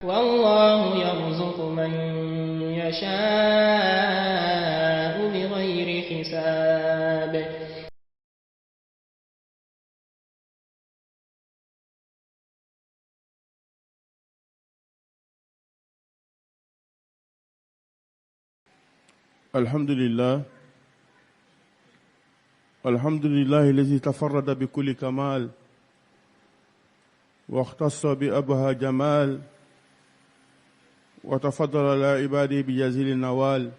والله يرزق من يشاء بغير حساب. الحمد لله الذي تفرد بكل كمال واختص بأبهى جمال وتفضل على عباده بجزيل النوال.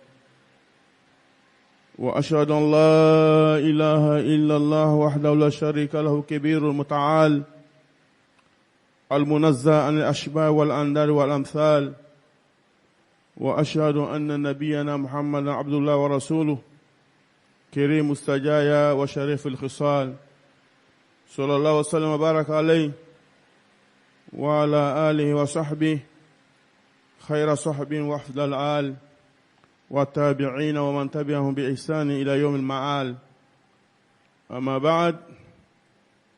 وأشهد أن لا إله إلا الله وحده لا شريك له كبير المتعال المنزه عن الأشباه والأنداد والأمثال. وأشهد أن نبينا محمد عبد الله ورسوله كريم السجايا وشريف الخصال صلى الله وسلم وبارك عليه وعلى آله وصحبه خير صحب وحفظ العال والتابعين ومن تبعهم بإحسان إلى يوم المعال. أما بعد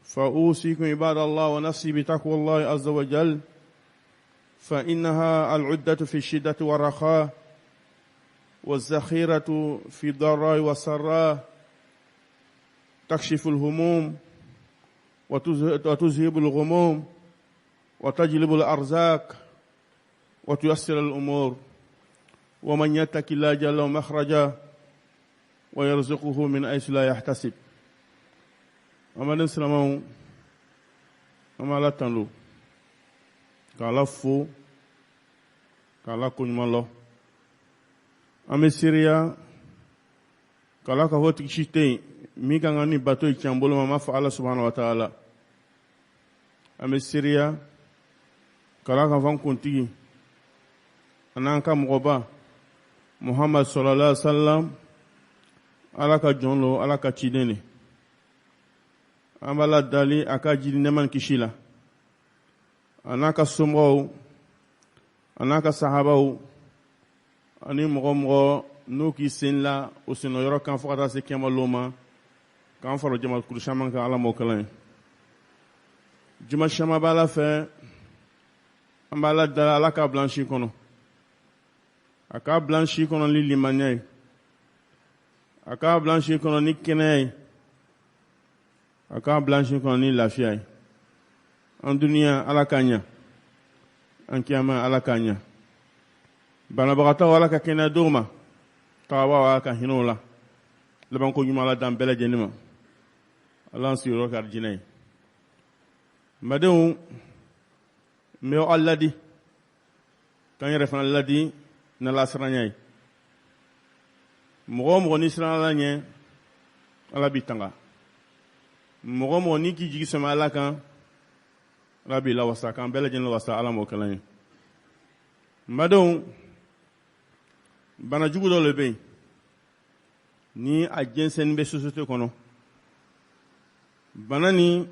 فأوصيكم عباد الله ونفسي بتقوى الله عز وجل، فإنها العدة في الشدة والرخاء والذخيرة في الضراء والسراء، تكشف الهموم وتذهب الغموم وتجلب الأرزاق وتيسر الأمور. ومن يتق الله يجعل له مخرجا ويرزقه من حيث لا يحتسب. أما نسلموا أما لا تنلو kala fo kala kunyumalo ame Syria kala ka hoti chite mi kanga ni bato ichambolo mama fa Allah subhanahu wa ta'ala. Ame Syria kala ka van konti ananka moba Muhammad sallallahu alaihi wasallam ala ka jonlo ala ka chidene amala dali aka jidi neman kishila anaka somro anaka sahabao ani mogo no ki senla o seno yoro kan fokata se kema loma kan faro jama kurshaman ka ala mokalan juma shama bala fe ambala dala ala ka blanchi kono aka blanchi kono li limanyai aka blanchi kono ni kenai aka blanchi kono ni lafiai. En dunia ala kanya, en kiyama ala kanya. Bana bagata wala ka kena doma, tawa wala ka hinola. Laban ko nyuma la dan bela jenima. Allah siro ka jinay. Madou meo alladi kan refan alladi na la sranyay. Mo ni sran la nye ala bitanga. Mo ni ki jigi sama ala kan Rabbi la wasa kan bela jen la wasa ala mo kalan madon bana jugu do lebe ni a jensen be société kono bana ni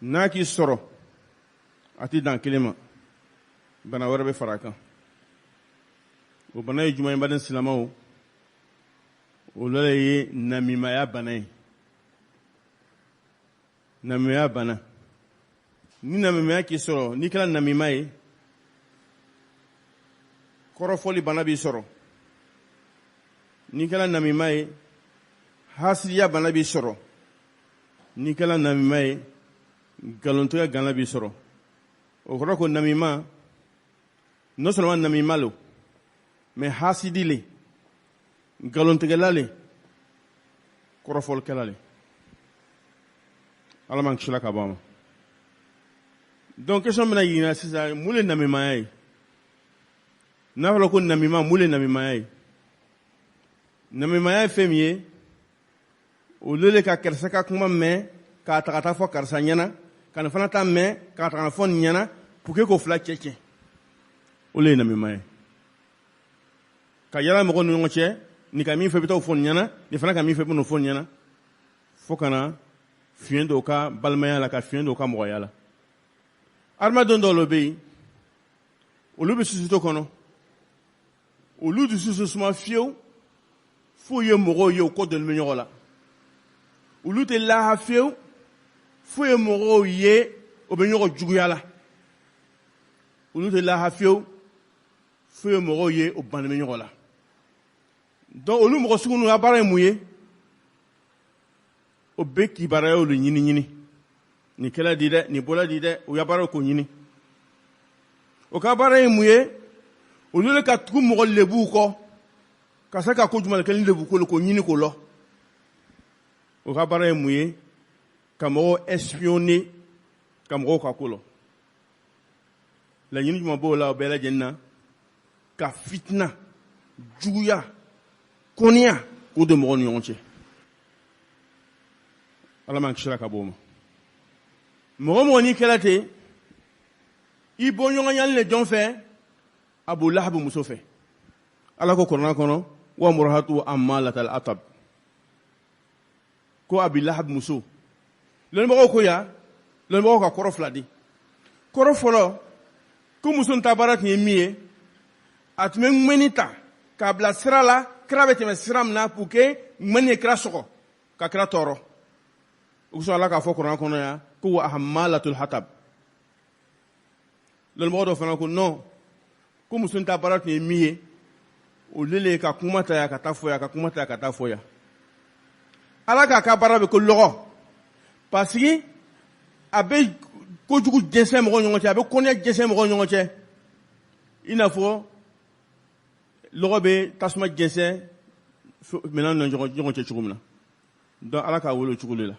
naki soro ati dan kelema bana wara be faraka o bana yi juma baden silamawo o lele namimaya bana namimaya bana ni namimaya ki soro ni kala namimaye korofoli bana bi soro ni kala namimaye hasiya bana bi soro ni kala namimaye galontoya gana bi soro o koro ko namima non seulement namimalo mais hasidile galontogelale korofol kelale alaman kishla kabama. Donc question mena yina sisa mule namimaya na fala ko namima mule namimaya namimaya femie o lele ka kersa ka kuma me ka ta fo karsa nyana kan fana ta me ka ta fo nyana pour que ko fla cheche o le namimaya ka yala mo ko no che ni ka mi fe bito fo nyana ni fana ka mi fe no fo nyana fo kana fiendo ka balmaya la ka fiendo ka mo yala armadon do lobe olu be susito kono olu du susu suma fieu fo ye mogo ye ko de menyo la olu te la fieu fo ye mogo ye o be nyoko jugu yala olu tɛ laha fiyewu fo ye mɔgɔw ye o bannen bɛ ɲɔgɔn la donc olu mɔgɔ sugu ninnu ka baara ye mun ye o bɛ kibaruyaw de ɲini nin kɛla di dɛ nin bɔla di dɛ o ka baara k'o ɲini o ka baara ye mun ye olu de ka tugu mɔgɔ lebuw kɔ ka se ka ko jumɛn kɛ ni lebu ko k'o ɲini k'o lɔ o ka baara ye mun ye ka mɔgɔw espionner ka mɔgɔw ka ko lɔ laɲini jumɛn b'o la o bɛɛ lajɛlen na ka fitina juguya kɔniya k'o don mɔgɔw ni ɲɔgɔn cɛ ala m'an kisira ka bɔ o ma mɔgɔ mɔgɔ n'i kɛra ten i bɔ ɲɔgɔnyali le jɔn fɛ Abu Lahab muso fɛ ala ko kuranɛ kɔnɔ wa murahatu ammalatal atab ko Abu Lahab muso lɔnnibagaw ko ya lɔnnibagaw ka kɔrɔ fila di kɔrɔ fɔlɔ ko muso in ta baara tun ye min ye a tun bɛ ŋmɛni ta k'a bila sira la kira bɛ tɛmɛ sira min na pour que ŋmɛni ye kira sɔgɔ ka kira tɔɔrɔ o kosɔn ala k'a fɔ kuranɛ kɔnɔ ya ko wa ammalatul hatab lɔnnibagaw dɔ fana ko non ko muso in ta baara tun ye min ye o lele ka kuma ta ya ka taa fɔ ya ka kuma ta ya ka taa fɔ ya ala k'a ka baara bɛ ko lɔgɔ parce que a bɛ kojugu jɛnsɛn mɔgɔw ni ɲɔgɔn cɛ a bɛ kɔnɛ jɛnsɛn mɔgɔw ni ɲɔgɔn cɛ i n'a fɔ lɔgɔ bɛ tasuma jɛnsɛn minɛn ni ɲɔgɔn cɛ cogo min na donc ala k'a wele o cogo de la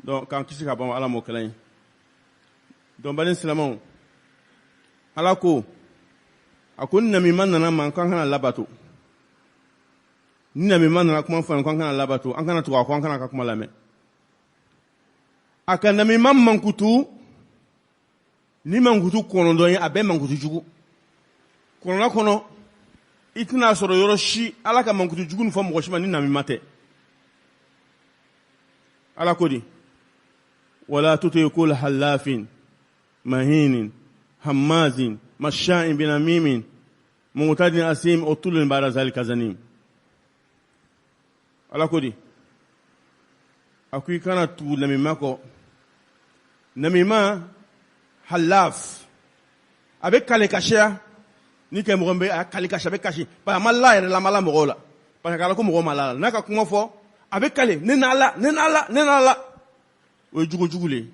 donc k'an kisi ka bɔ ala m'o kɛlɛ ye donc bani silamɛw ala ko a ko ni namima nana ma k'an kana labato ni namima nana kuma fɔ k'an kana labato an kana tugu a kɔ an kana ka kuma lamɛn a ka namima mankutu ni mankutu kɔnɔntɔn ye a bɛɛ mankutu jugu kɔnɔna kɔnɔ i tɛna sɔrɔ yɔrɔ si ala ka mankutu jugu nin fɔ mɔgɔ si ma ni namima tɛ ala ko di wala tuti kul halafin mahinin hammazin masha'in binamimin mu'tadin asim utulun ba'da zalika zanim ala ko di akui kana tu namima ko namima halaf abe kale kashia ni ke mɔgɔ bɛ a kale kashi abe kashi ba mala yɛrɛ la mala mɔgɔ la parce que ala ko mɔgɔ mala n'a ka kuma fɔ abe kale ne n'ala o ye jugu le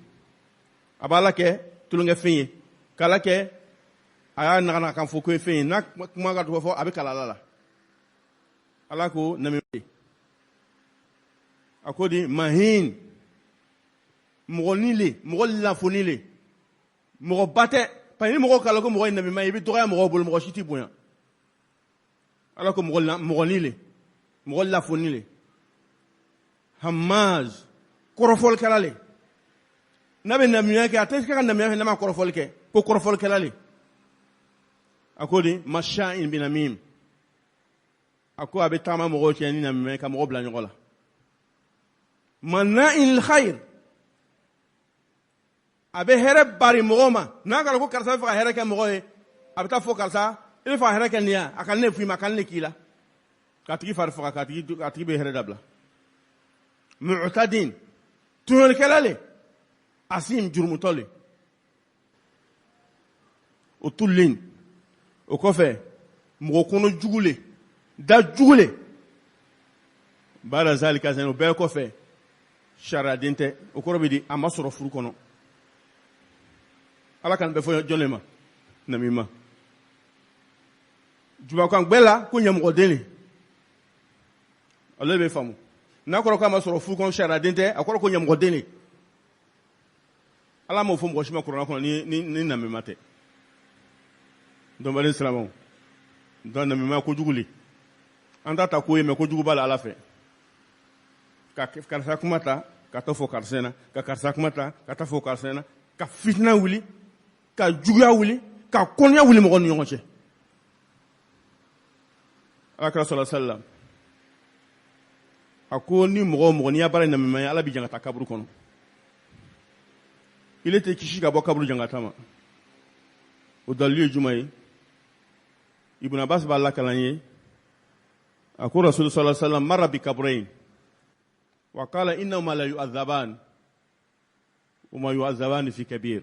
a b'a la kɛ tulonkɛ fɛn ye k'ala kɛ a y'a nagana kan fɔ ko ye fɛn ye n'a kuma ka tɔgɔ fɔ a bɛ kala ala la ala ko namima a ko di mahin mɔgɔ ni le mɔgɔ lafoni le mɔgɔ ba tɛ parce que ni mɔgɔ kala ko mɔgɔ ye namima ye i bɛ dɔgɔya mɔgɔw bolo mɔgɔ si t'i bonya ala ko mɔgɔ ni le mɔgɔ lafoni le hamaz kɔrɔfɔlikɛla le n'a bɛ namiya kɛ a tɛ se ka namiya fɛ n'a ma kɔrɔfɔli kɛ ko kɔrɔfɔlikɛla le a ko di masha'in binamim a ko a bɛ taama mɔgɔw cɛ ni namiya ka mɔgɔw bila ɲɔgɔn la manna'in lil khair a bɛ hɛrɛ bari mɔgɔw ma n'a kɛra ko karisa bɛ fɛ ka hɛrɛ kɛ mɔgɔ ye a bɛ taa fɔ karisa i bɛ fɛ ka hɛrɛ kɛ nin ya a ka ne f'i ma a ka ne k'i la k'a tigi fari faga k'a tigi bɛ hɛrɛ dabila mu'tadin tunyolikɛla le asim jurumutɔ le o tulen o kɔfɛ mɔgɔ kɔnɔ jugu le da jugu le ba'da zalika zanim o bɛɛ kɔfɛ sariyaden tɛ o kɔrɔ bɛ di a ma sɔrɔ furu kɔnɔ ala kan bɛ fɔ jɔn le ma namima jubakan gbɛ la ko ɲɛmɔgɔden le ale bɛ faamu n'a kɔrɔ k'a ma sɔrɔ furu kɔnɔ sariyaden tɛ a kɔrɔ ko ɲɛmɔgɔden le ala m'o fɔ mɔgɔ si ma kuranɛ kɔnɔ ni namima tɛ donc bani silamɛw donc namima kojugu le an t'a ta ko ye mais kojugu b'a la ala fɛ ka karisa kuma ta ka taa fɔ karisa na ka karisa kuma ta ka taa fɔ karisa na ka fitina wuli ka juguya wuli ka kɔnniya wuli mɔgɔw ni ɲɔgɔn cɛ alakira sallallahu alaihi wasallam a ko ni mɔgɔ o mɔgɔ n'i y'a baara namima ye ala bɛ jan ka taa kaburu kɔnɔ ile tɛ kisi ka bɔ kaburu jangata ma o dalilu ye jumɛn ye ibn abbas b'a lakalan ye a ko rasul sallallahu alaihi wasallam marra bi kabrayn wa qala innahuma la yu'adhaban wa ma yu'adhaban fi kabir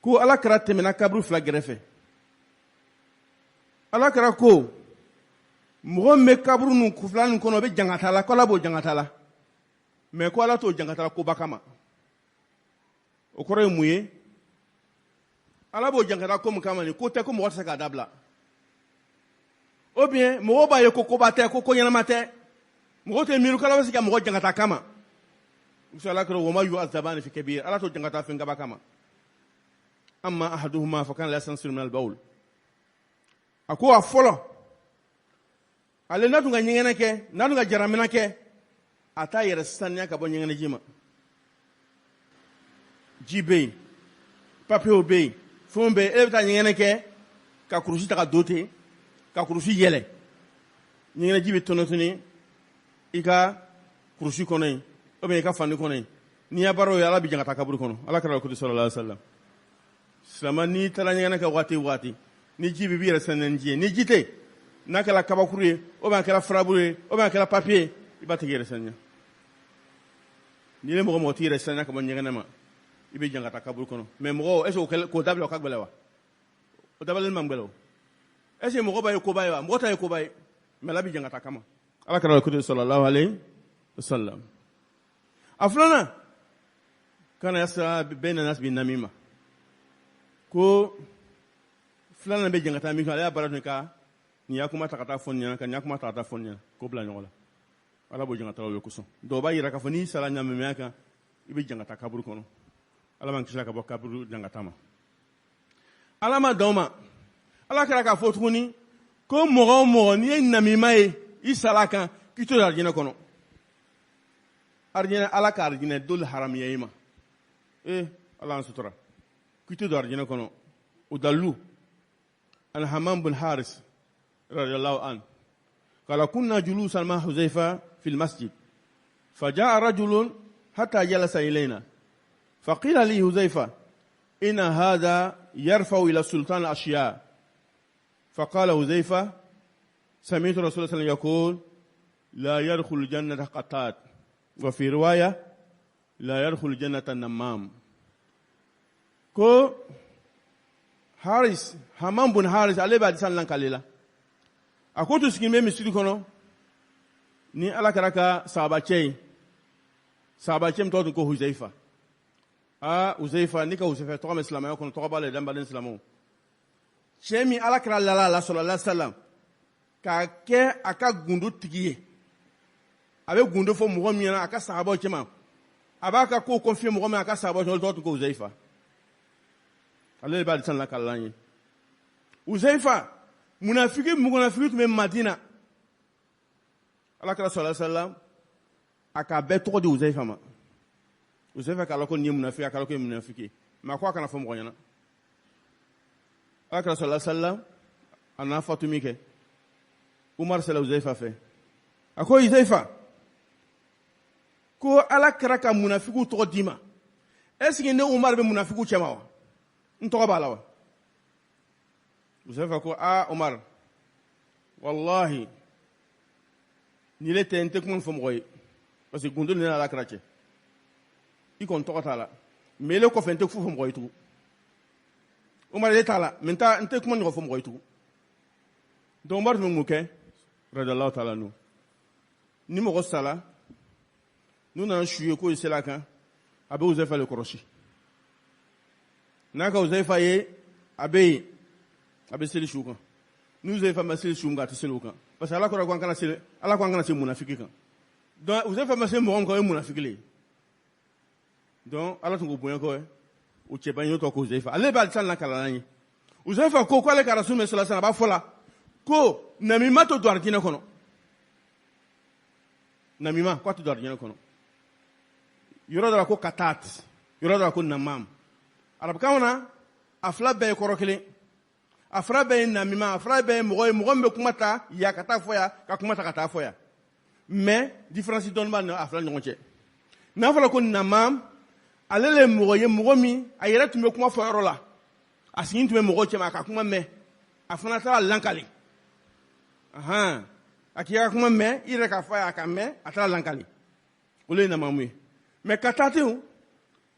ko ala kira tɛmɛna kaburu fila gɛrɛfɛ ala kira ko mɔgɔ min bɛ kaburu nu fila nin kɔnɔ o bɛ jangata la ko ala b'o jangata la mais ko ala t'o jangata la koba kama o kɔrɔ ye mun ye ala b'o jangata ko min kama nin ko tɛ ko mɔgɔ tɛ se k'a dabila ou bien mɔgɔ b'a ye ko koba tɛ ko ko ɲɛnama tɛ mɔgɔ tɛ miiri ko ala bɛ se ka mɔgɔ jangata kama muso ala kira wama yu'azzabani fi kabir ala t'o jangata fɛn kaba kama amma ahaduhuma fa kana la yastansiru min al-bawl a ko a fɔlɔ ale n'a tun ka ɲɛgɛnɛ kɛ n'a tun ka jaramina kɛ a t'a yɛrɛ saniya ka bɔ ɲɛgɛnɛji ma ji bɛ yen papiyew bɛ yen fɛnw bɛ yen e bɛ taa ɲɛgɛnɛ kɛ ka kurusi ta ka don ten ka kurusi yɛlɛ ɲɛgɛnɛji bɛ tɔnɔtɔnni i ka kurusi kɔnɔ yen ou bien i ka fani kɔnɔ yen n'i y'a baara o ye ala bɛ jan ka taa kaburu kɔnɔ ala kɛra kudi sallallahu alaihi wasallam silamɛ n'i taara ɲɛgɛnɛ kɛ waati o waati ni ji bɛ b'i yɛrɛ saniya ni ji ye ni ji tɛ n'a kɛra kabakuru ye ou bien a kɛra faraburu ye ou bien a kɛra papiye i b'a tigi yɛrɛ saniya n'i ye mɔgɔ t'i yɛrɛ saniya ka bɔ ɲɛgɛnɛ ma i bɛ jan ka taa kaburu kɔnɔ mais mɔgɔ est ce que k'o dabila o ka gɛlɛn wa o dabalen man gɛlɛn o est ce que mɔgɔ b'a ye koba ye wa mɔgɔ ta ye koba ye mais ala bɛ jan ka taa kama ala kɛra kudi sallallahu alaihi wasallam a filanan kana yasra bayna nas bin namima ko filanan bɛ jan ka taa min kɛ ale y'a baara dun ka nin y'a kuma ta ka taa fɔ nin ɲɛna ka nin y'a kuma ta ka taa fɔ nin ɲɛna k'o bila ɲɔgɔn la ala b'o jan ka taa o ye kosɔn dɔw b'a yira k'a fɔ n'i sara ɲamɛmɛya kan i bɛ jan ka taa kaburu kɔnɔ ala b'an kisi ka bɔ kaburu jan ka taa ma ala ma dan o ma ala kɛra k'a fɔ tuguni ko mɔgɔ o mɔgɔ n'i ye namima ye i sara kan k'i to arijinɛ kɔnɔ arijinɛ ala ka arijinɛ dole haramiya i ma ala an sutura k'i to arijinɛ kɔnɔ o dalilu an hamam bin haris radiyallahu an قال كنا جلوسا مع حذيفة في المسجد فجاء رجل حتى جلس إلينا فقيل لي حذيفة إن هذا يرفع إلى السلطان الأشياء فقال حذيفة سمعت رسول الله صلى الله عليه وسلم يقول لا يدخل الجنة قتات وفي رواية لا يدخل الجنة النمام كو حارس همام بن حارس عليه بعد سنة كاليلا a ko to sigi bɛ misiri kɔnɔ ni ala kɛra ka sahabacɛ ye sahabacɛ min tɔgɔ tun ko Huzaifa Huzaifa ni ka Huzaifa tɔgɔ mɛn silamɛya kɔnɔ tɔgɔ b'a la danbaden silamɛw cɛ min ala kɛra lala la sallallahu alaihi wasallam k'a kɛ a ka gundo tigi ye a bɛ gundo fɔ mɔgɔ min ɲɛna a ka sahabaw cɛma a b'a ka kow confier mɔgɔ min a ka sahabaw cɛma olu tɔgɔ tun ko Huzaifa ale de b'a di sanna kalan ye Huzaifa munafiki tun bɛ Madina ala kɛra sallallahu alaihi wasallam a k'a bɛɛ tɔgɔ di Huzaifa ma Huzaifa k'a la ko nin ye munafiki a k'a la ko ye munafiki mais a ko a kana fɔ mɔgɔ ɲɛna ala kɛra sallallahu alaihi wasallam a nana fatu min kɛ Umar sela Huzaifa fɛ a ko Huzaifa ko ala kɛra ka munafikiw tɔgɔ d'i ma est ce que ne Umar bɛ munafikiw cɛ ma wa n tɔgɔ b'a la wa Huzaifa ko Umar wallahi ni le tɛ n tɛ kuma fɔ mɔgɔ ye parce que gundo ni ala kɛra cɛ i kɔni tɔgɔ t'a la mais le kɔfɛ n tɛ fu fɔ mɔgɔ ye tugun Umar le t'a la mais n tɛ kuma ɲɔgɔn fɔ mɔgɔ ye tugun donc Umar tun bɛ mun kɛ radiyallahu ta'ala anhu ni mɔgɔ sala n'u nana su ye k'o ye sela kan a bɛ Huzaifa le kɔrɔsi n'a ka Huzaifa ye a bɛ yen a bɛ seli su kan ni Huzaifa ma seli su kan a tɛ seli o kan parce que ala kɔrɔ ko an kana se munafiki kan donc Huzaifa ma se mɔgɔ min kan o ye munafiki le ye donc ala tun k'o bonya kɔ o cɛba in y'o tɔgɔ ko Huzaifa ale b'a san na kalan ye Huzaifa ko k'ale ka rasul sallallahu alaihi wasallam a b'a fɔ la ko namima to don arijinɛ kɔnɔ namima k'a tɛ don arijinɛ kɔnɔ yɔrɔ dɔ la ko katat yɔrɔ dɔ la ko namam arabukan na a fila bɛɛ ye kɔrɔ kelen a fila bɛɛ ye namima a fila bɛɛ ye mɔgɔ ye mɔgɔ min bɛ kuma ta ya ka taa fɔ ya ka kuma ta ka taa fɔ ya mais différence dɔɔni b'a ni a fila ɲɔgɔn cɛ n'a fɔra ko namam ale le ye mɔgɔ ye mɔgɔ min a yɛrɛ tun bɛ kuma fɔ yɔrɔ la a sigi tun bɛ mɔgɔw cɛma a ka kuma mɛn a fana taara lankali a k'i ka kuma mɛn i yɛrɛ k'a fɔ a ka mɛn a taara lankali olu ye namamu ye mais katatenw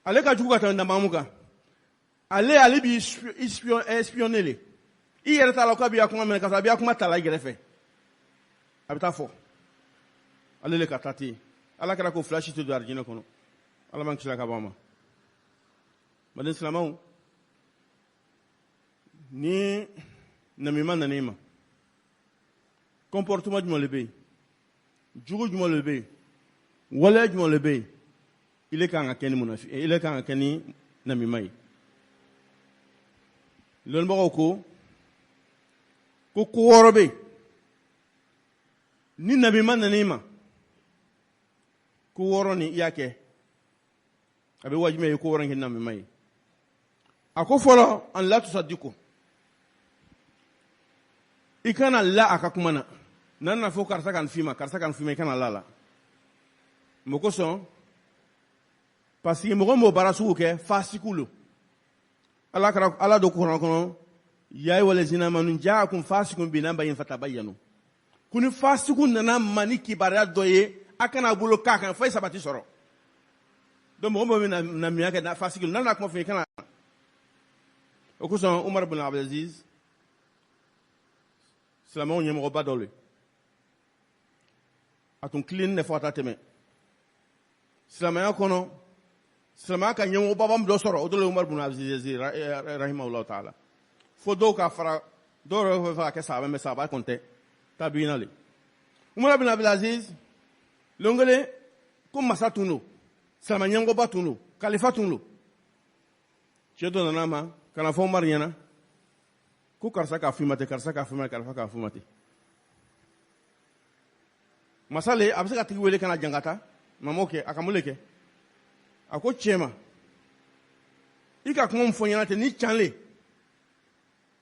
ale ka jugu ka tɛmɛ namamu kan ale bi espionner le I yɛrɛ t'a la ko a b'i ka kuma minɛ ka sɔrɔ a b'i ka kuma ta la I gɛrɛfɛ a bɛ taa fɔ ale le ka taa ten ala kɛra ko flash tɛ don arijinɛ kɔnɔ ala man kisi ka bɔ a ma baden silamɛw ni namima nana I ma comportement jumɛn de bɛ yen jugu jumɛn de bɛ yen waleya jumɛn de bɛ yen ile kan ka kɛ ni munafi ile kan ka kɛ ni namima ye lɔnnibagaw ko wɔɔrɔ bɛ yen ni namima nana I ma ko wɔɔrɔ ni I y'a kɛ a bɛ wajibi ye ko wɔɔrɔ kɛ namima ye a ko fɔlɔ an la tusadiko I kana la a ka kuma na nan na fɔ karisa kan f'i ma I kana la la mun kosɔn parce que mɔgɔ m'o baara sugu kɛ fasiku lo ala do kuran kɔnɔ ya ayyuhal ladzina amanu ja'akum fasiqun binaba'in fatabayyanu kuni fasiku nana mani kibaruya dɔ ye a kana bolo k'a kan fo sabati sɔrɔ donc mɔgɔ min bɛ na miya kɛ fasiki nan na kuma fɔ I kana o kosɔn Umar bin Abdulaziz silamɛw ɲɛmɔgɔba dɔ le a tun tilennen de fɔ ka taa tɛmɛ silamɛya kɔnɔ silamɛya ka ɲɛmɔgɔbaba min dɔ sɔrɔ o dɔ le Umar bin Abdulaziz rahimahullahu ta'ala fo dɔw ka fara dɔw yɛrɛ fɛ ka kɛ sahaaba mais sahaaba kɔni tɛ tabiina le Umar bin Abdulaziz longole ko masa tun don silamɛ ɲɛmɔgɔba tun don kalifa tun don cɛ dɔ nana ma ka na fɔ Umar ɲɛna ko karisa k'a f'i ma ten karisa k'a f'i ma kalifa k'a f'i ma ten masa le a bɛ se ka tigi wele ka na jangata mamɔ kɛ a ka mun le kɛ a ko cɛ ma I ka kuma min fɔ ɲɛna ten ni can le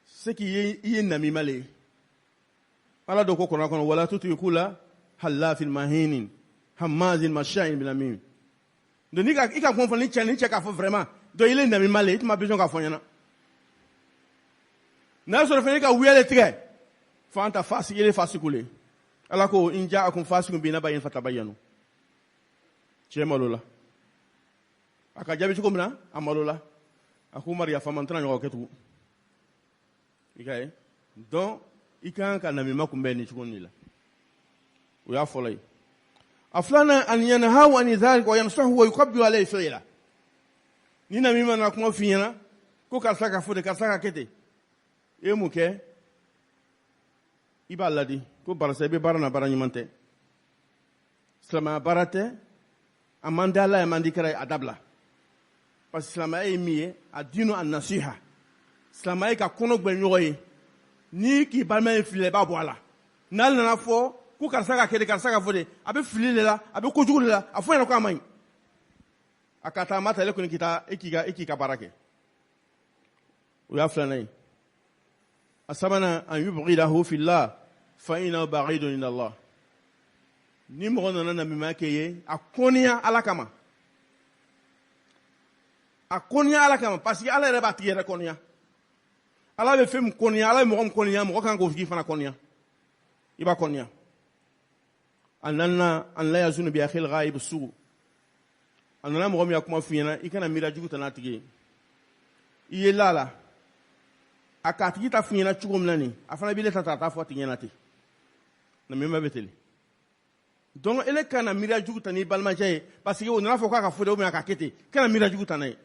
c'est que I ye namima le ye ala do ko kɔnɔ kɔnɔ wala tutriku la halafin mahinin hamazin masha'in binamim donc I ka kuma fɔ ni cɛ k'a fɔ vraiment donc I le namima le I tun ma besoin k'a fɔ ɲɛna n'a sɔrɔ fɛnɛ I ka wuyale tigɛ fo an ta fasiki I le fasiku le ala ko in ja'akum fasiqun binaba'in fatabayyanu cɛ malo la a ka jaabi cogo min na a malo la a ko Umar yafa ma n tɛna ɲɔgɔn kɛ tugun I ka ye donc I kan ka namima kunbɛn ni cogo nin la o y'a fɔlɔ ye a filanan an yanhahu an dhalik wa yansahu wa yukabbiru alayhi fi'la ni namima na kuma f'i ɲɛna ko karisa ka fɔ ten karisa ka kɛ ten I ye mun kɛ I b'a ladi ko barisa I bɛ baara na baara ɲuman tɛ silamɛya baara tɛ a man di Ala ye a man di kira ye a dabila parce que silamɛya ye min ye a diinu an nasiha silamɛya ye ka kɔnɔ gwɛn ɲɔgɔn ye ni k'i balima ye fili la I b'a bɔ a la n'ale nana fɔ ko karisa ka kɛ ten karisa ka fɔ ten a bɛ fili de la a bɛ kojugu de la a fɔ ɲɛna ko a man ɲi a ka taa a ma ta ale kɔni k'i ka baara kɛ o y'a filanan ye a sabanan an yubghidahu fillah fa innahu ba'idun ila Allah ni mɔgɔ nana namima kɛ ye a kɔniya ala kama parce que ala yɛrɛ b'a tigi yɛrɛ kɔniya ala bɛ fɛn min kɔniya ala bɛ mɔgɔ min kɔniya mɔgɔ kan k'o tigi fana kɔniya I b'a kɔniya a nana an la yazunu bi akhil ghaib sugu a nana mɔgɔ min ya kuma f'i ɲɛna I kana miira jugu ta n'a tigi ye I ye la a k'a tigi ta f'i ɲɛna cogo min na nin a fana b'i le ta taa fɔ a tigi ɲɛna ten namima bɛ ten donc ele kana miira jugu ta n'i balimakɛ ye parce que o nana fɔ k'a ka fɔ de ou bien a ka kɛ ten kana miira jugu ta n'a ye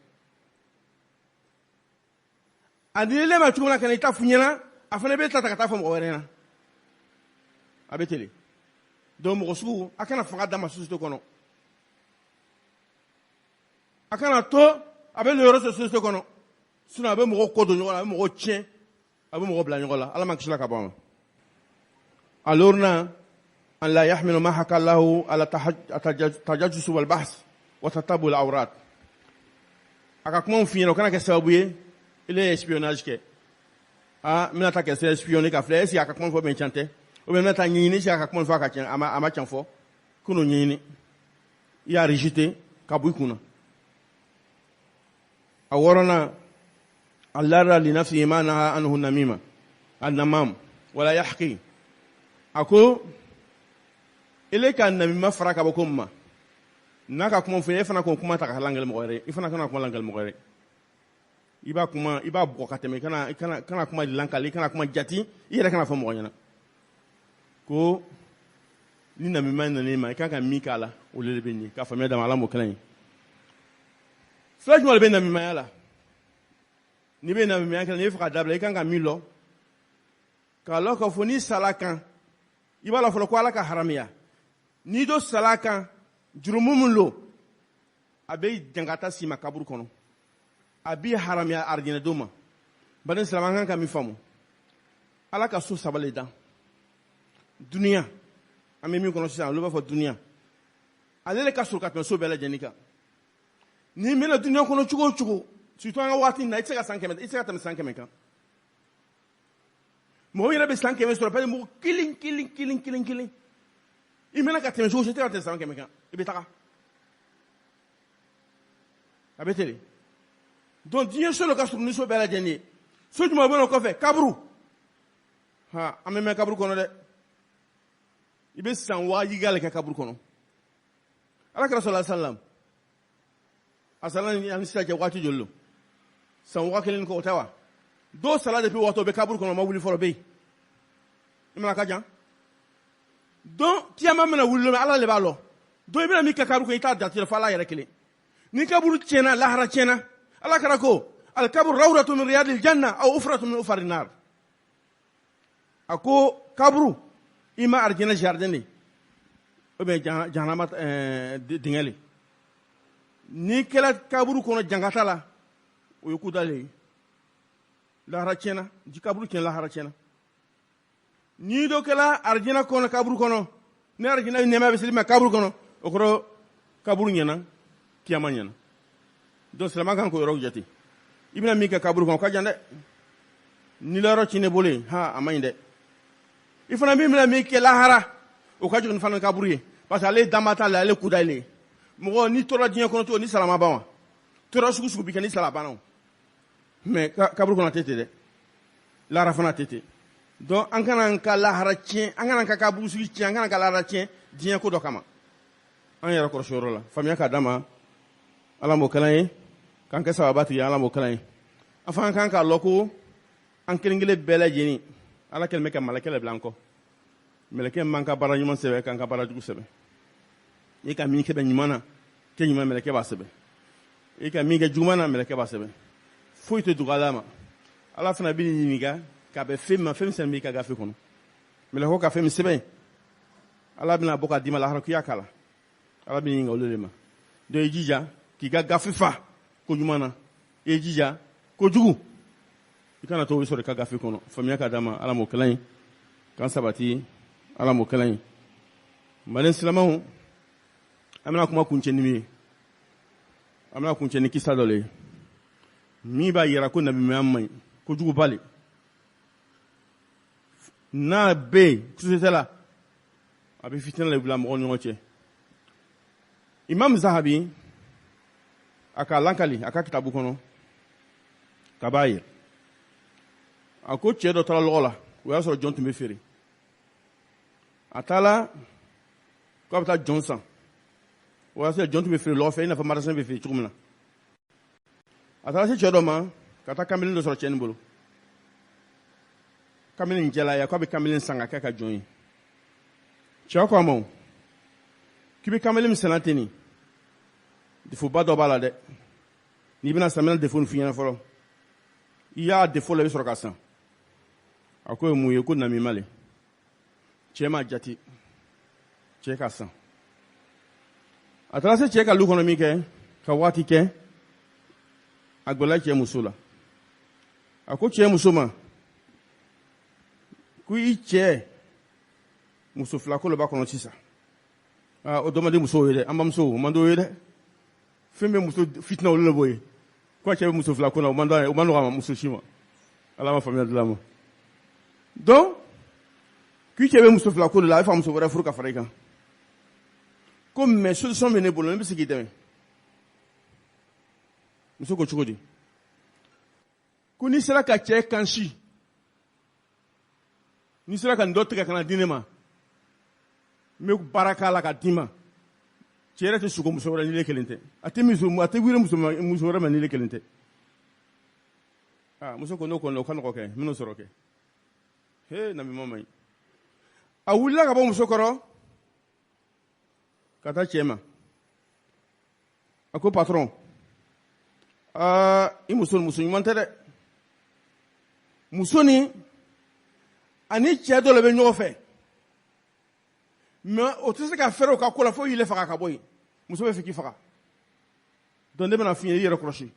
a dilen ma cogo min na ka na I ta f'i ɲɛna a fana b'e ta ka taa fɔ mɔgɔ wɛrɛ ɲɛna a bɛ ten donc mɔgɔ sugu a kana fanga d'a ma société kɔnɔ a kana to a bɛ le yɔrɔ sɔrɔ société kɔnɔ sinon a bɛ mɔgɔ kɔ don ɲɔgɔn na a bɛ mɔgɔ tiɲɛ a bɛ mɔgɔ bila ɲɔgɔn la ala ma kisi la ka bɔ a ma alors na an la yahmilu ma haka lahu ala tajassus wal bahs wa tatabul awrat a ka kuma f'i ɲɛna o kana kɛ sababu ye ile ye espionnage kɛ n bɛna taa kɛ espionner ka filɛ est-ce que a ka kuma fɔ bɛn can tɛ ou bien n bɛna taa ɲɛɲini est-ce que a ka kuma fɔ a ka can a ma can fɔ ko n'o ɲɛɲini I y'a rejeté ka bɔ I kunna a wɔɔrɔnan Allah li nafsihi ma naha anhu namima an-namam wala yahqi a ko ele ka namima fara ka bɔ ko min ma n'a ka kuma fɔ e fana k'o kuma ta ka langɛli mɔgɔ wɛrɛ I fana kana kuma langɛli mɔgɔ wɛrɛ i b'a bugɔ ka tɛmɛ kana kuma lankali kana kuma jati i yɛrɛ kana fɔ mɔgɔ ɲɛna ko ni namima nana ma i kan ka min k'a la o de bɛ ɲɛ k'a faamuya dama ala m'o kɛnɛ ye fila jumɛn de bɛ namimaya la n'i bɛ namimaya kɛ n'i bɛ fɛ ka dabila i kan ka min lɔ k'a lɔ k'a fɔ ni sala kan i b'a la fɔlɔ ko ala ka haramiya n'i do sala kan jurumu min lo a bɛ jangata s'i ma kaburu kɔnɔ a b'i haramiya arijinɛdenw ma bani silamɛ an kan ka min faamu ala ka so saba le dan duniya an bɛ min kɔnɔ sisan olu b'a fɔ duniya ale de ka sɔrɔ ka tɛmɛ so bɛɛ lajɛlen kan n'i mɛnna duniya kɔnɔ cogo o cogo surtout an ka waati in na i tɛ se ka tɛmɛ san 100 kan mɔgɔw yɛrɛ bɛ san 100 sɔrɔ parce que mɔgɔ kelen i mɛnna ka tɛmɛ cogo o cogo i tɛ se ka tɛmɛ san 100 kan i bɛ taga a bɛ ten de donc diɲɛ so de ka surun ni so bɛɛ lajɛlen ye so jumɛn bɛ n'o kɔfɛ kaburu an bɛ mɛn kaburu kɔnɔ dɛ i bɛ san 20 le kɛ kaburu kɔnɔ alakira sɔlala salam a sala ni sisan cɛ waati joli lo san 1000 kɔ o tɛ wa dɔw sala depuis waati o bɛ kaburu kɔnɔ ma wuli fɔlɔ bɛ yen i mana ka jan donc kiyama mana wuli lɔmɛ ala de b'a lɔ donc i bɛna min kɛ kaburu kɔnɔ i t'a jate fɔ ala yɛrɛ kelen ni kaburu tiɲɛna lahara tiɲɛna alakira ko alkaburu rawdatu min riyadil janna aw ufratu min ufari nar a ko kaburu i ma arijinɛ jardin de ou bien jahanama dingɛ le n'i kɛra kaburu kɔnɔ jangata la o ye kudale ye lahara tiɲɛna kaburu tiɲɛ lahara tiɲɛna n'i dɔ kɛra arijinɛ kɔnɔ kaburu kɔnɔ ni arijinɛ nɛɛma bɛ seli ma kaburu kɔnɔ o kɔrɔ kaburu ɲɛna kiyama ɲɛna donc silamɛ kan k'o yɔrɔ jate i bɛna min kɛ kaburu kɔnɔ o ka jan dɛ ni la yɔrɔ tiɲɛ bolo ye a man ɲi dɛ i fana min bɛna min kɛ lahara o ka jugu ni fana kaburu ye parce que ale dama t'a la ale kudale ye mɔgɔ n'i tora diɲɛ kɔnɔ cogo ni sara ma ban wa tora sugu sugu bi kɛ ni sara banna o mais kaburu kɔnɔ a tɛ ten dɛ lahara fana tɛ ten donc an kana an ka lahara tiɲɛ an kana an ka kaburu sigi tiɲɛ an kana an ka lahara tiɲɛ diɲɛ ko dɔ kama an yɛrɛ kɔlɔsi o yɔrɔ la faamuya k'a d'a ma ala m'o kalan ye k'an kɛ sababatigi ye ala m'o kalan ye an fana kan k'a lɔ ko an kelen kelen bɛɛ lajɛlen ala kɛlen bɛ ka mɛlɛkɛ le bila an kɔ mɛlɛkɛ man ka baara ɲuman sɛbɛn k'an ka baara jugu sɛbɛn i ka min kɛ bɛ ɲuman na kɛ ɲuman mɛlɛkɛ b'a sɛbɛn i ka min kɛ juguman na mɛlɛkɛ b'a sɛbɛn foyi tɛ dogo ala ma ala fana bɛ ɲininka k'a bɛ fɛn min sɛbɛn b'i ka gafe kɔnɔ mɛlɛkɛw ka fɛn min sɛbɛn ala bɛna bɔ k'a d'i ma lahara k'i y'a k'a la ala bɛ ɲininka olu de ma donc i jija k'i ka gafe fa ko ɲuman na i jija ko jugu i kana to o sɔrɔ i ka gafe kɔnɔ faamuya k'a d'a ma ala m'o kalan ye k'an sabati ala m'o kalan ye mali silamɛw an bɛna kuma kuncɛ ni min ye an bɛna kuncɛ ni kisa dɔ le ye min b'a yira ko nabimaya man ɲi kojuguba le n'a bɛ yen société la a bɛ fitinɛ le bila mɔgɔw ni ɲɔgɔn cɛ imam zahabi a ka lankali a ka kitabu kɔnɔ ka b'a yira a ko cɛ dɔ taara lɔgɔ la o y'a sɔrɔ jɔn tun bɛ feere a taara k'a bɛ taa jɔn san o y'a sɔrɔ jɔn tun bɛ feere lɔgɔ fɛ i n'a fɔ magasin bɛ feere cogo min na a taara se cɛ dɔ ma ka taa kamalen dɔ sɔrɔ cɛnin bolo kamalen jɛla ya k'a bɛ kamalen san ka kɛ ka jɔn ye cɛ ko a ma k'i bɛ kamalen min sɛnɛ ten nin defoba dɔ b'a la dɛ n'i bɛna san bɛna defo nin f'i ɲɛna fɔlɔ i y'a defo la i bɛ sɔrɔ ka san a ko ye mun ye ko namima le cɛ ma jate cɛ ka san a taara se cɛ ka lu kɔnɔ min kɛ ka waati kɛ a gbɛla cɛ muso la a ko cɛ muso ma ko i cɛ muso fila ko le b'a kɔnɔ sisan o dɔ man di musow ye dɛ an bamuso o man d'o ye dɛ fɛn bɛ muso fitinɛ olu le b'o ye ko cɛ bɛ muso fila ko la o man nɔgɔ a ma muso si ma ala ma faamuya dilan ma donc k'i cɛ bɛ muso fila ko de la a bɛ fa muso wɛrɛ furu ka fara i kan ko mais solution bɛ ne bolo ne bɛ se k'i dɛmɛ muso ko cogo di ko n'i sera ka cɛ kansi n'i sera ka nin dɔ tigɛ ka na di ne ma n bɛ baara k'a la ka d'i ma cɛ yɛrɛ tɛ sogo muso wɛrɛ ni ne kelen tɛ a tɛ wuli muso wɛrɛ ma ni ne kelen tɛ Ah, muso ko no ko no kan ko ke mino soro ke. He na mi mama. A wulila ka bɔ muso kɔrɔ ka taa cɛ ma. A ko patron, i muso ɲuman tɛ dɛ. Muso ni ani cɛ dɔ le bɛ ɲɔgɔn fɛ. Mais o tɛ se ka fɛrɛ o ka ko la fo y'i le faga ka bɔ yen. Muso bɛ fɛ k'i faga. Donc ne bɛna f'i ye i yɛrɛ kɔlɔsi.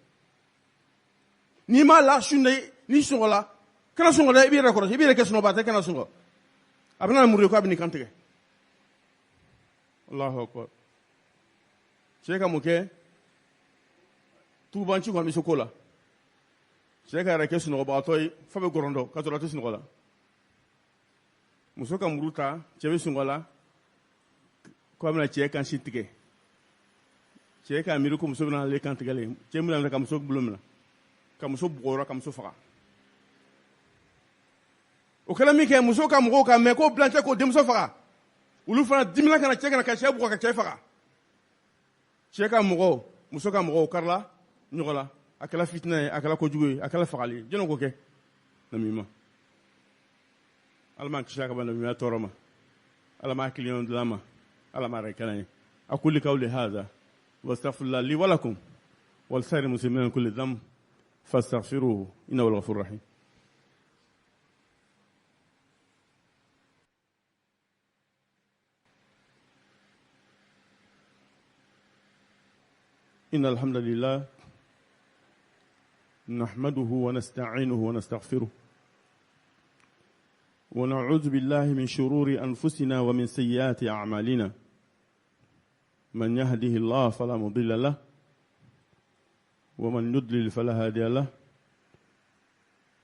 N'i m'a la sun de n'i sɔngɔla kana sɔngɔ dɛ i b'i yɛrɛ kɔlɔsi i b'i yɛrɛ kɛ sunɔgɔba tɛ kana sɔngɔ. A bɛna muru ye k'a bɛ n'i kan tigɛ. Allahu akbar. Cɛ ka mun kɛ? Tuubanci kɔni bɛ se ko la. Cɛ ka yɛrɛ kɛ sunɔgɔbagatɔ ye f'a bɛ gɔrɔndɔ ka sɔrɔ a tɛ sunɔgɔ la. Muso ka muru ta cɛ bɛ sunɔgɔ la k'a bɛna cɛ kan si tigɛ. Cɛ k'a miiri ko muso bɛna ale kan tigɛlen cɛ bɛna ka muso bolo minɛ ka muso bugɔ ka muso faga. O kɛlen min kɛ muso ka mɔgɔw ka mɛn ko bilancɛ ko denmuso faga olu fana dimina kana cɛ kana ka cɛ bugɔ ka cɛ faga. Cɛ ka mɔgɔw muso ka mɔgɔw karila ɲɔgɔn la a kɛla fitinɛ ye a kɛla kojugu ye a kɛla fagali ye jɔnni k'o kɛ namima. Ala m'an kisi a ka bɔ namimiya tɔɔrɔ ma Ala m'a hakilinaw dilan ma Ala m'a yɛrɛ kɛnɛ ye. أقول قولي هذا واستغفر الله لي ولكم ولسائر المسلمين من كل ذنب فاستغفروه إنه هو الغفور الرحيم. إن الحمد لله نحمده ونستعينه ونستغفره ونعوذ بالله من شرور أنفسنا ومن سيئات أعمالنا من يهده الله فلا مضل له ومن يضلل فلا هادي له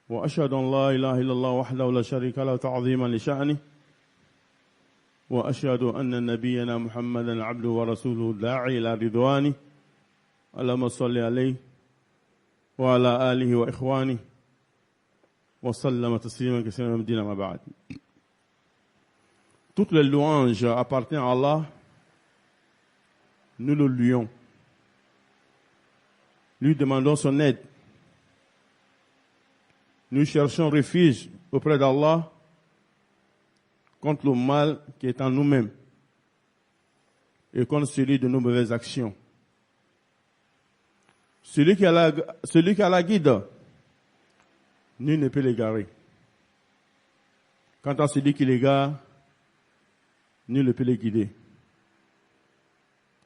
وأشهد أن لا إله إلا الله وحده لا شريك له تعظيما لشأنه وأشهد أن نبينا محمدا عبده ورسوله الداعي إلى رضوانه اللهم صل عليه وعلى آله وإخوانه وسلم تسليما كثيرا من ما بعد. Toutes les louanges appartiennent à Allah. Nous le louons. Lui demandons son aide. Nous cherchons refuge auprès d'Allah contre le mal qui est en nous-mêmes et contre celui de nos mauvaises actions. Celui qui a la guide, nul ne peut l'égarer. Quant à celui qui l'égare, nul ne peut le guider.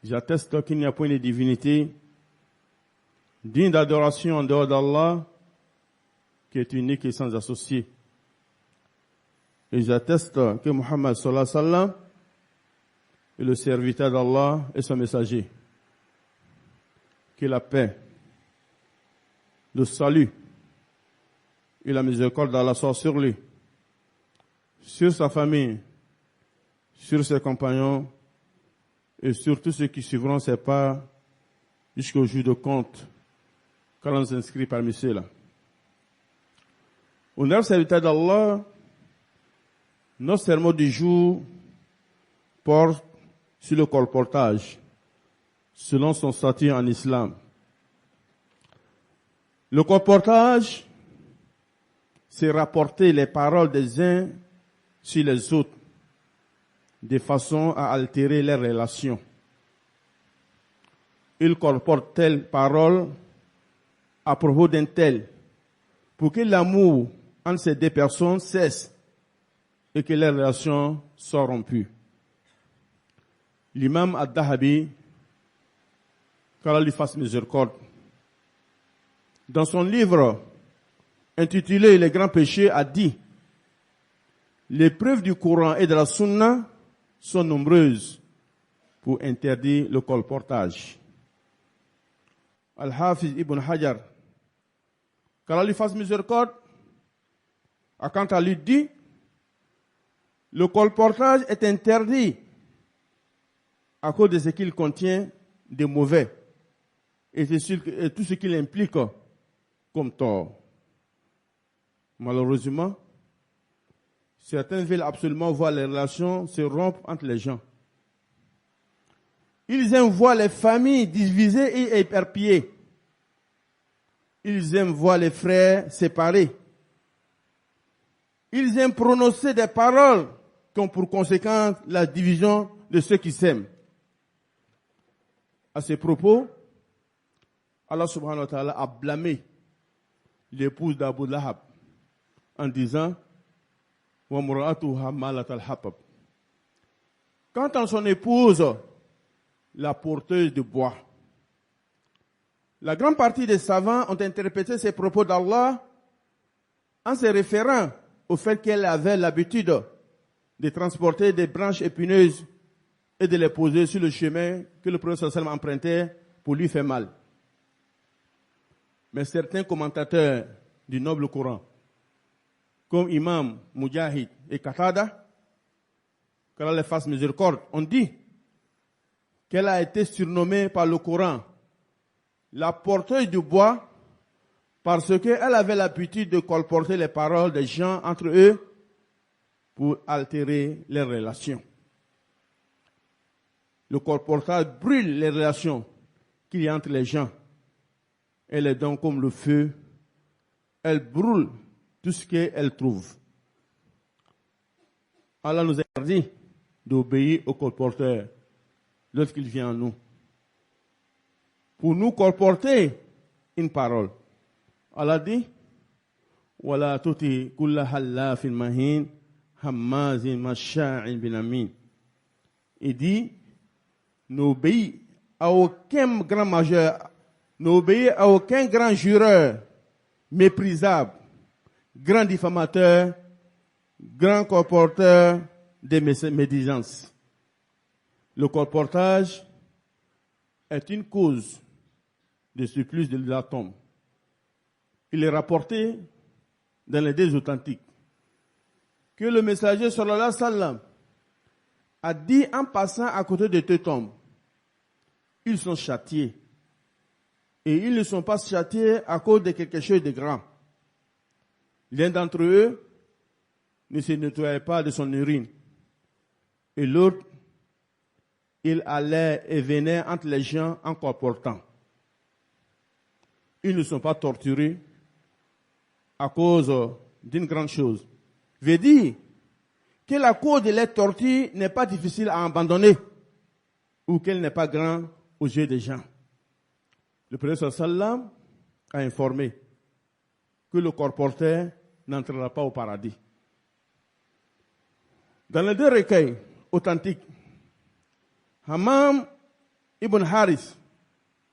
J'atteste qu'il n'y a point de divinité digne d'adoration en dehors d'Allah, qui est unique et sans associé. Et j'atteste que Muhammad sallallahu alayhi wa sallam est le serviteur d'Allah et son messager. Que la paix, le salut et la miséricorde d'Allah soient sur lui, sur sa famille, sur ses compagnons et sur tous ceux qui suivront ses pas jusqu'au jour de compte, quand on s'inscrit parmi ceux-là. Honneur serviteur d'Allah, notre sermon du jour porte sur le colportage, selon son statut en islam. Le colportage, c'est rapporter les paroles des uns sur les autres, de façon à altérer les relations. Il colporte telle parole à propos d'un tel, pour que l'amour entre ces deux personnes cesse et que les relations soient rompues. L'imam Ad-Dahabi, qu'Allah lui fasse miséricorde, dans son livre intitulé Les grands péchés, a dit: les preuves du Coran et de la Sunna sont nombreuses pour interdire le colportage. Al-Hafiz Ibn Hajar, qu'Allah lui fasse miséricorde, a quant à lui dit: le colportage est interdit à cause de ce qu'il contient de mauvais et tout ce qu'il implique comme tort. Malheureusement, certains veulent absolument voir les relations se rompre entre les gens. Ils aiment voir les familles divisées et éparpillées. Ils aiment voir les frères séparés. Ils aiment prononcer des paroles qui ont pour conséquence la division de ceux qui s'aiment. À ces propos, Allah subhanahu wa ta'ala a blâmé l'épouse d'Abu Lahab en disant wa mura'atuha malat al-hatab. Quant à son épouse, la porteuse de bois, la grande partie des savants ont interprété ces propos d'Allah en se référant au fait qu'elle avait l'habitude de transporter des branches épineuses et de les poser sur le chemin que le prophète sallallahu empruntait pour lui faire mal. Mais certains commentateurs du noble Coran, comme Imam Mujahid et Qatada, qu'Allah les fasse miséricorde, ont dit qu'elle a été surnommée par le Coran la porteuse du bois parce qu'elle avait l'habitude de colporter les paroles des gens entre eux pour altérer les relations. Le colportage brûle les relations qu'il y a entre les gens. Elle est donc comme le feu. Elle brûle tout ce qu'elle trouve. Allah nous a dit d'obéir au colporteur lorsqu'il vient à nous. Pour nous colporter une parole. Allah dit wala tuti kulla hallafin mahin hammazin masha'in binamin. Il dit n'obéis à aucun grand majeur, n'obéis à aucun grand jureur méprisable, grand diffamateur, grand colporteur de médisances. Le colportage est une cause de surplus de l'atome. Il est rapporté dans les deux authentiques que le messager sallallahu alayhi wa sallam a dit en passant à côté de deux tombes, ils sont châtiés. Et ils ne sont pas châtiés à cause de quelque chose de grand. L'un d'entre eux ne se nettoyait pas de son urine. Et l'autre, il allait et venait entre les gens en colportant. Ils ne sont pas torturés à cause d'une grande chose. Veut dire que la cause de la torture n'est pas difficile à abandonner ou qu'elle n'est pas grande aux yeux des gens. Le prophète sallam a informé que le colporteur n'entrera pas au paradis. Dans les deux recueils authentiques, Hammam ibn Haris,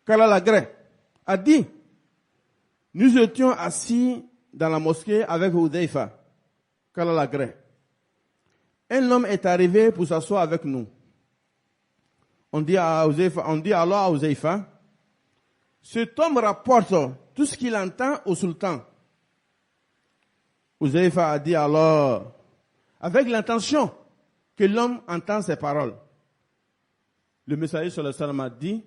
qu'Allah l'agrée, a dit, nous étions assis dans la mosquée avec Hudayfa, qu'Allah l'agrée. Un homme est arrivé pour s'asseoir avec nous. On dit alors à Hudayfa, cet homme rapporte tout ce qu'il entend au sultan. Hudayfa a dit alors, avec l'intention que l'homme entend ses paroles. Le messager sallallahu alayhi wa sallam a dit,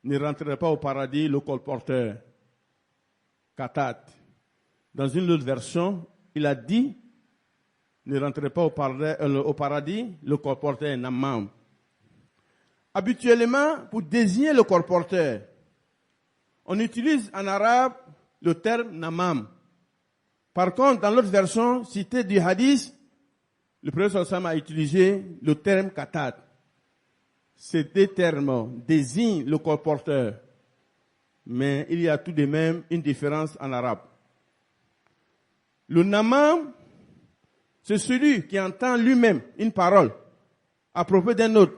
ne rentrez pas au paradis le colporteur, Qatat. Dans une autre version, il a dit, ne rentrez pas au paradis le colporteur Namam. Habituellement, pour désigner le colporteur, on utilise en arabe le terme Namam. Par contre, dans l'autre version citée du hadith, le prophète sallallahu alayhi wa sallam a utilisé le terme Qatat. Ces deux termes désignent le colporteur, mais il y a tout de même une différence en arabe. Le namam, c'est celui qui entend lui-même une parole à propos d'un autre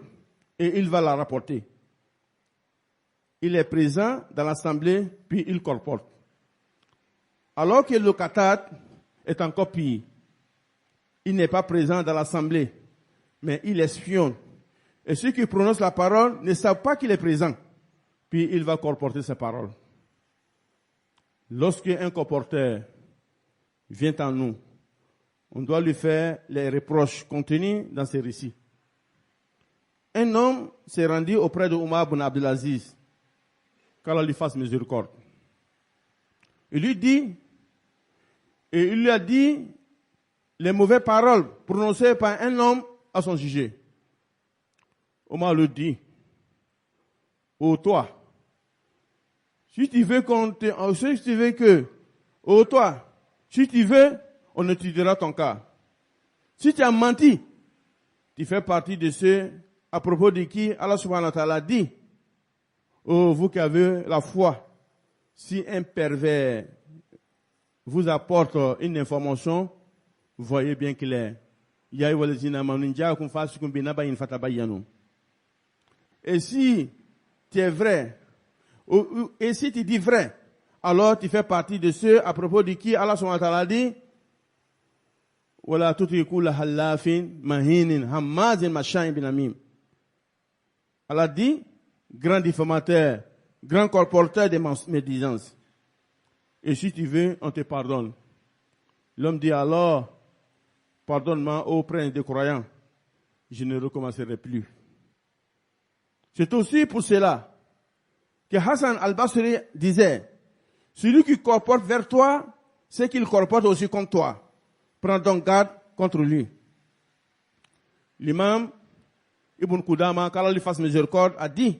et il va la rapporter. Il est présent dans l'assemblée, puis il colporte. Alors que le qatat est encore pire. Il n'est pas présent dans l'assemblée, mais il espionne. Et ceux qui prononcent la parole ne savent pas qu'il est présent. Puis il va colporter ses paroles. Lorsque un colporteur vient en nous, on doit lui faire les reproches contenus dans ces récits. Un homme s'est rendu auprès de Omar ibn Abdelaziz, qu'Allah lui fasse miséricorde. Il lui a dit les mauvaises paroles prononcées par un homme à son sujet. Omar lui dit, ô toi, Si tu veux si tu veux que, oh toi, si tu veux, on étudiera ton cas. Si tu as menti, tu fais partie de ceux à propos de qui Allah subhanahu wa ta'ala dit, oh vous qui avez la foi, si un pervers vous apporte une information, voyez bien clair. Et si tu es vrai, et si tu dis vrai, alors tu fais partie de ceux à propos de qui Allah subhanahu wa ta'ala dit, Allah dit, grand diffamateur, grand colporteur de médisance. Et si tu veux, on te pardonne. L'homme dit alors, pardonne-moi, ô prince des croyants, je ne recommencerai plus. C'est aussi pour cela que Hassan al-Basri disait, celui qui colporte vers toi, c'est qu'il colporte aussi contre toi. Prends donc garde contre lui. L'imam Ibn Qudama, qu'Allah lui fasse miséricorde, a dit,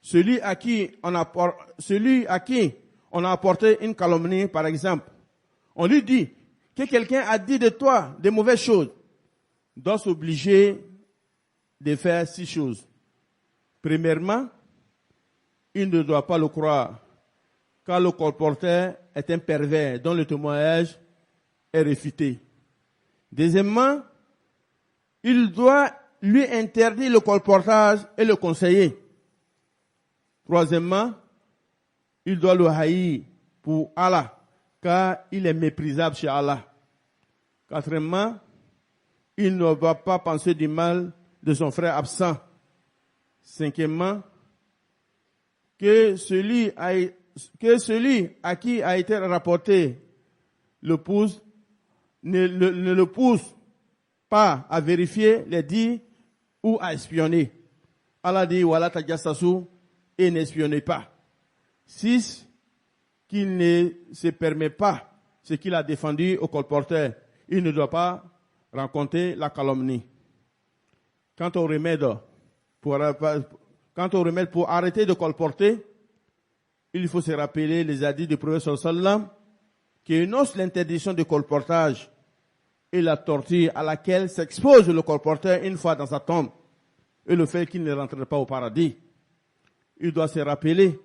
celui à qui on a apporté une calomnie, par exemple, on lui dit que quelqu'un a dit de toi de mauvaises choses, doit s'obliger de faire 6 choses. Premièrement, il ne doit pas le croire, car le colporteur est un pervers dont le témoignage est réfuté. Deuxièmement, il doit lui interdire le colportage et le conseiller. Troisièmement, il doit le haïr pour Allah, car il est méprisable chez Allah. Quatrièmement, il ne doit pas penser du mal de son frère absent. Cinquièmement, que celui à qui a été rapporté le pousse, ne le pousse pas à vérifier les dits ou à espionner. Allah dit, wala tajassasu, et n'espionnez pas. 6, qu'il ne se permet pas ce qu'il a défendu au colporteur. Il ne doit pas rencontrer la calomnie. Quant au remède pour arrêter de colporter, il faut se rappeler les hadiths du prophète sallallahu alayhi wa sallam qui énoncent l'interdiction du colportage et la torture à laquelle s'expose le colporteur une fois dans sa tombe et le fait qu'il ne rentre pas au paradis. Il doit se rappeler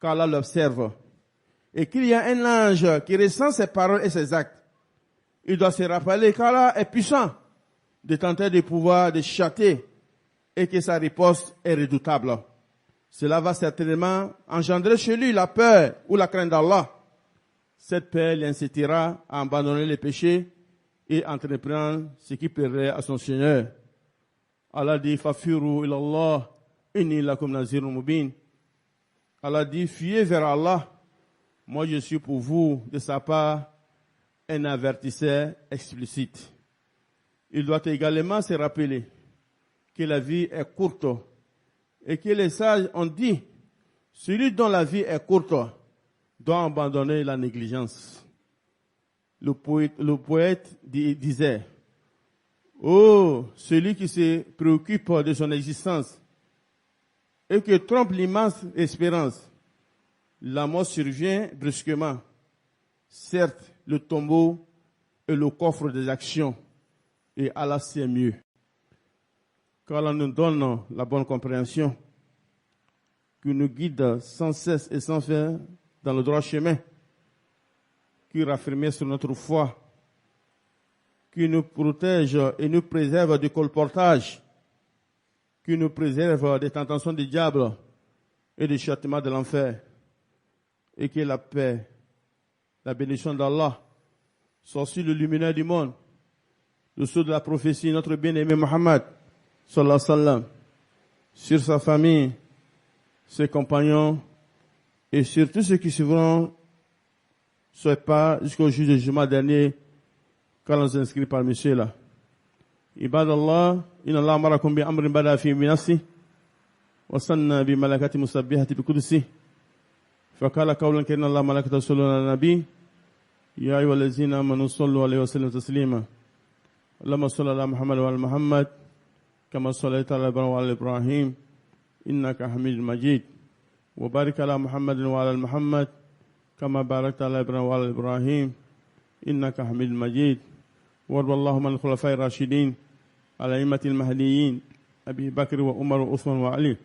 qu'Allah l'observe et qu'il y a un ange qui ressent ses paroles et ses actes. Il doit se rappeler qu'Allah est puissant de tenter de pouvoir de châter et que sa riposte est redoutable. Cela va certainement engendrer chez lui la peur ou la crainte d'Allah. Cette peur l'incitera à abandonner les péchés et entreprendre ce qui plairait à son Seigneur. Allah dit, fafiru ilallah, inni lakum nazirun mubin. Allah dit, fuyez vers Allah. Moi, je suis pour vous, de sa part, un avertisseur explicite. Il doit également se rappeler que la vie est courte et que les sages ont dit, celui dont la vie est courte doit abandonner la négligence. Le poète disait, oh, celui qui se préoccupe de son existence et qui trompe l'immense espérance, la mort survient brusquement. Certes, le tombeau est le coffre des actions et Allah sait mieux. Qu'Allah nous donne la bonne compréhension, qui nous guide sans cesse et sans fin dans le droit chemin, qui raffermit sur notre foi, qui nous protège et nous préserve du colportage, qui nous préserve des tentations du diable et des châtiments de l'enfer, et que la paix, la bénédiction d'Allah soit sur le luminaire du monde, le sceau de la prophétie, notre bien-aimé Muhammad, sallallahu alayhi wa sallam, sur sa famille, ses compagnons, et sur tous ceux qui suivront ce pas jusqu'au jour du jugement dernier, quand on s'inscrit parmi ceux-là. Ibadallah, inna Allah amarakum bi amrin bada fi nafsi, wa sanna bi malakati musabbihati bi kudusi, فقال قولا كأن الله ملائكته يصلون على النبي يا أيها الذين آمنوا صلوا عليه وسلموا تسليما اللهم صل على محمد وعلى محمد كما صليت على إبراهيم وعلى إبراهيم إنك حميد مجيد وبارك على محمد وعلى محمد كما باركت على إبراهيم وعلى إبراهيم إنك حميد مجيد. وارض اللهم عن الخلفاء الراشدين الأئمة المهديين أبي بكر وعمر وعثمان وعلي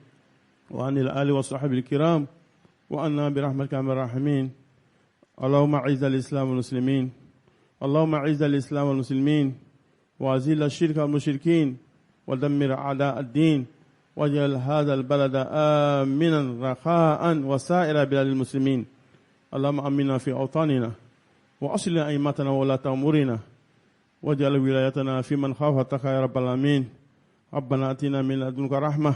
وعن الآل والصحابة الكرام وأنا برحمتك يا أرحم الراحمين. اللهم أعز الإسلام والمسلمين، اللهم أعز الإسلام والمسلمين وأزيل الشرك والمشركين ودمر أعداء الدين واجعل هذا البلد آمنا رخاء وسائر بلاد المسلمين. اللهم أمنا في أوطاننا وأصل أئمتنا وولاة أمورنا واجعل ولايتنا في من خافك يا رب العالمين. ربنا آتنا من لدنك رحمة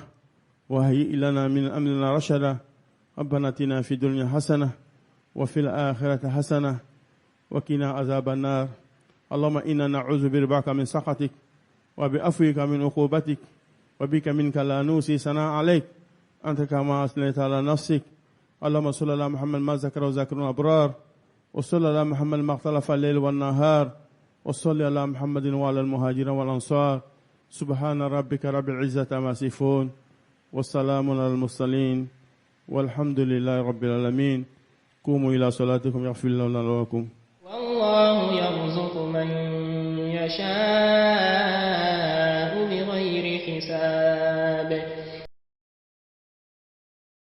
وهيئ لنا من أمرنا رشدا. ربنا آتنا في الدنيا حسنة وفي الآخرة حسنة وقنا عذاب النار. اللهم إنا نعوذ برضاك من سخطك وبعفوك من عقوبتك وبك منك لا نوصي ثناء عليك أنت كما أثنيت على نفسك. اللهم صل على محمد ما ذكر وذاكرون أبرار وصل على محمد ما اختلف الليل والنهار وصل على محمد وعلى المهاجرين والأنصار. سبحان ربك رب العزة عما يصفون والسلام على المرسلين والحمد لله رب العالمين. قوموا إلى صلاتكم يغفر الله لنا ولكم. والله يرزق من يشاء